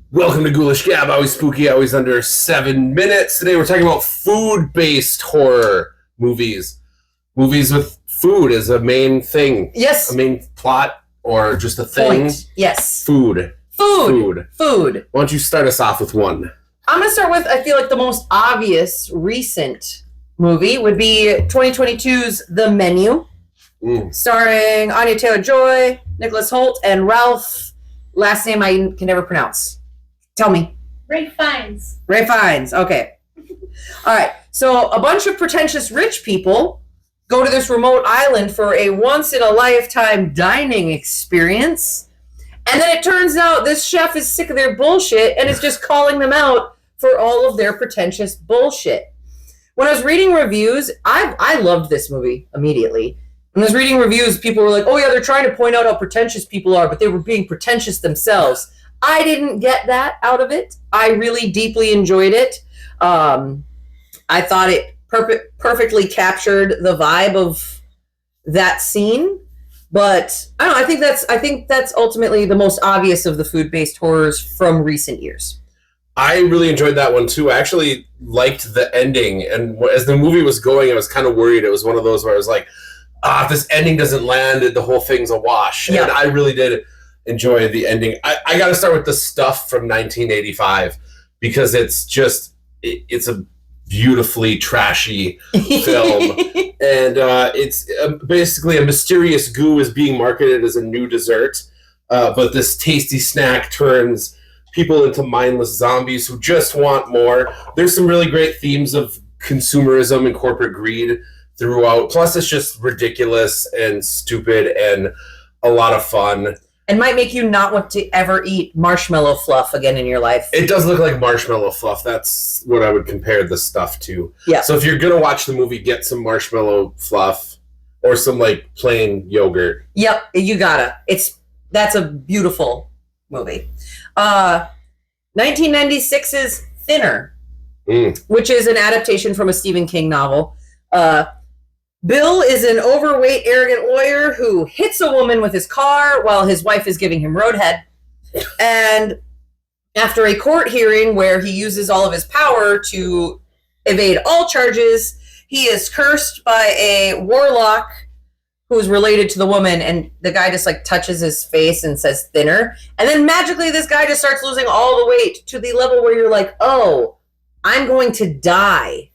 Welcome to Ghoulish Gab, always spooky, always under 7 minutes. Today we're talking about food-based horror movies. Movies with food as a main thing. Yes. A main plot or just a thing. Point. Yes. Food. Food. Why don't you start us off with one? I'm going to start with, I feel like the most obvious recent movie would be 2022's The Menu, starring Anya Taylor-Joy, Nicholas Hoult, and Ralph, last name I can never pronounce. Tell me. Ray Fiennes. Ray Fiennes. Okay. All right. So a bunch of pretentious rich people go to this remote island for a once-in-a-lifetime dining experience. And then it turns out this chef is sick of their bullshit and is just calling them out for all of their pretentious bullshit. When I was reading reviews, I loved this movie immediately. When I was reading reviews, people were like, oh yeah, they're trying to point out how pretentious people are, but they were being pretentious themselves. I didn't get that out of it. I really deeply enjoyed it. I thought it perfectly captured the vibe of that scene. But I don't know, I think that's ultimately the most obvious of the food-based horrors from recent years. I really enjoyed that one too. I actually liked the ending, and as the movie was going, I was kind of worried. It was one of those where I was like, if this ending doesn't land, the whole thing's a wash. Yeah. And I really did enjoy the ending. I got to start with the stuff from 1985 because it's a beautifully trashy film. And it's basically a mysterious goo is being marketed as a new dessert. But this tasty snack turns people into mindless zombies who just want more. There's some really great themes of consumerism and corporate greed throughout. Plus, it's just ridiculous and stupid and a lot of fun. And might make you not want to ever eat marshmallow fluff again in your life. It does look like marshmallow fluff. That's what I would compare the stuff to. Yeah. So if you're going to watch the movie, get some marshmallow fluff or some like plain yogurt. Yep, you gotta. That's a beautiful movie. 1996's Thinner, which is an adaptation from a Stephen King novel. Bill is an overweight, arrogant lawyer who hits a woman with his car while his wife is giving him roadhead. And after a court hearing where he uses all of his power to evade all charges, he is cursed by a warlock who is related to the woman, and the guy just like touches his face and says thinner. And then magically this guy just starts losing all the weight to the level where you're like, oh, I'm going to die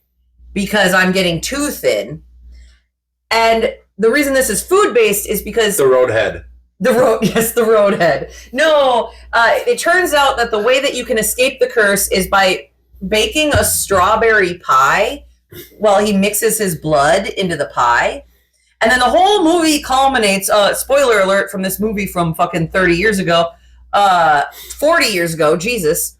because I'm getting too thin. And the reason this is food-based is because... The roadhead. The roadhead. No, it turns out that the way that you can escape the curse is by baking a strawberry pie while he mixes his blood into the pie. And then the whole movie culminates, spoiler alert from this movie from fucking 30 years ago, 40 years ago, Jesus.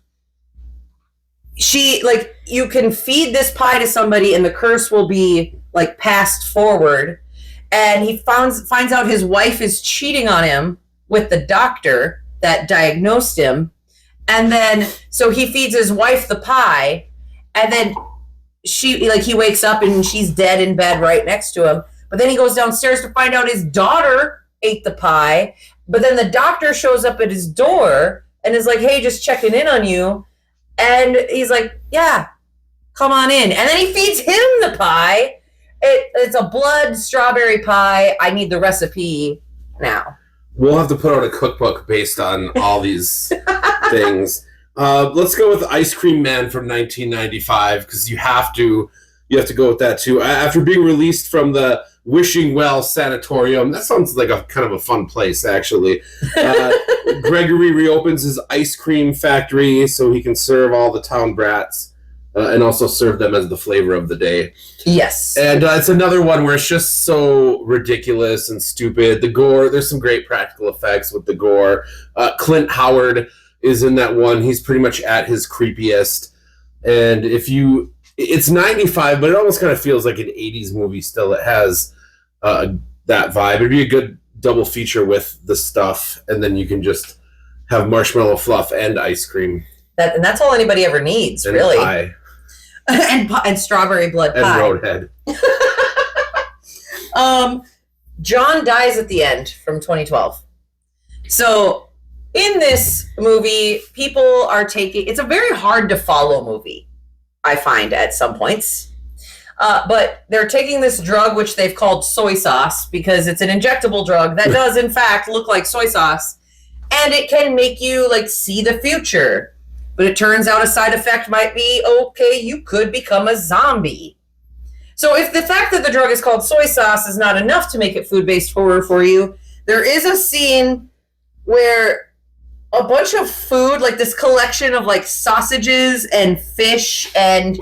You can feed this pie to somebody and the curse will be like passed forward, and he finds out his wife is cheating on him with the doctor that diagnosed him, and then so he feeds his wife the pie, and then he wakes up and she's dead in bed right next to him, but then he goes downstairs to find out his daughter ate the pie, but then the doctor shows up at his door and is like, hey, just checking in on you, and he's like, yeah, come on in, and then he feeds him the pie. It's a blood strawberry pie. I need the recipe now. We'll have to put out a cookbook based on all these things. Let's go with Ice Cream Man from 1995 because you have to go with that too. After being released from the Wishing Well Sanatorium, that sounds like a kind of a fun place actually. Gregory reopens his ice cream factory so he can serve all the town brats. And also serve them as the flavor of the day. Yes. And it's another one where it's just so ridiculous and stupid. The gore, there's some great practical effects with the gore. Clint Howard is in that one. He's pretty much at his creepiest. And it's 95, but it almost kind of feels like an 80s movie still. It has that vibe. It'd be a good double feature with the stuff. And then you can just have marshmallow fluff and ice cream. And that's all anybody ever needs, and really. Pie. and strawberry blood and pie. Roadhead. John dies at the end from 2012. So in this movie, people are taking, it's a very hard to follow movie, I find at some points. But they're taking this drug, which they've called soy sauce, because it's an injectable drug that does, in fact, look like soy sauce. And it can make you, like, see the future. But it turns out a side effect might be, okay, you could become a zombie. So if the fact that the drug is called soy sauce is not enough to make it food-based horror for you, there is a scene where a bunch of food, like this collection of, like, sausages and fish and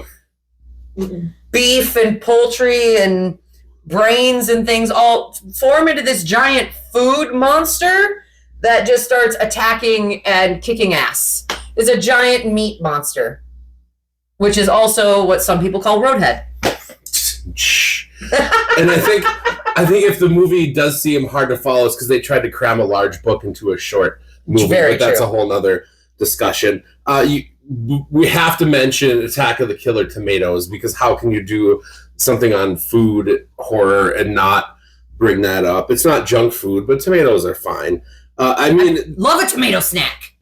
beef and poultry and brains and things all form into this giant food monster that just starts attacking and kicking ass. It's a giant meat monster, which is also what some people call Roadhead. And I think if the movie does seem hard to follow, it's because they tried to cram a large book into a short movie. Very but that's true. a whole nother discussion. We have to mention Attack of the Killer Tomatoes, because how can you do something on food horror and not bring that up? It's not junk food, but tomatoes are fine. I love a tomato snack.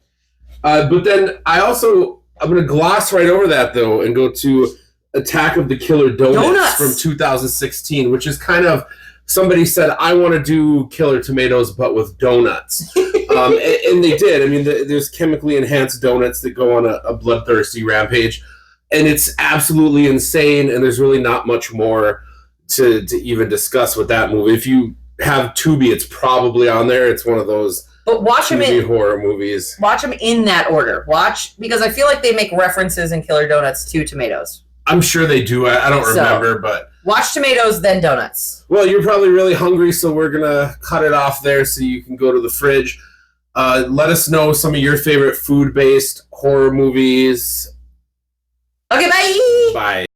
But then I'm going to gloss right over that, though, and go to Attack of the Killer Donuts from 2016, which is kind of, somebody said, I want to do Killer Tomatoes, but with donuts. And they did. I mean, there's chemically enhanced donuts that go on a bloodthirsty rampage, and it's absolutely insane, and there's really not much more to even discuss with that movie. If you have Tubi, it's probably on there. It's one of those watch them in horror movies. Watch them in that order. Because I feel like they make references in Killer Donuts to tomatoes. I'm sure they do. I don't remember, but watch tomatoes, then donuts. Well, you're probably really hungry, so we're gonna cut it off there so you can go to the fridge. Let us know some of your favorite food-based horror movies. Okay, bye. Bye.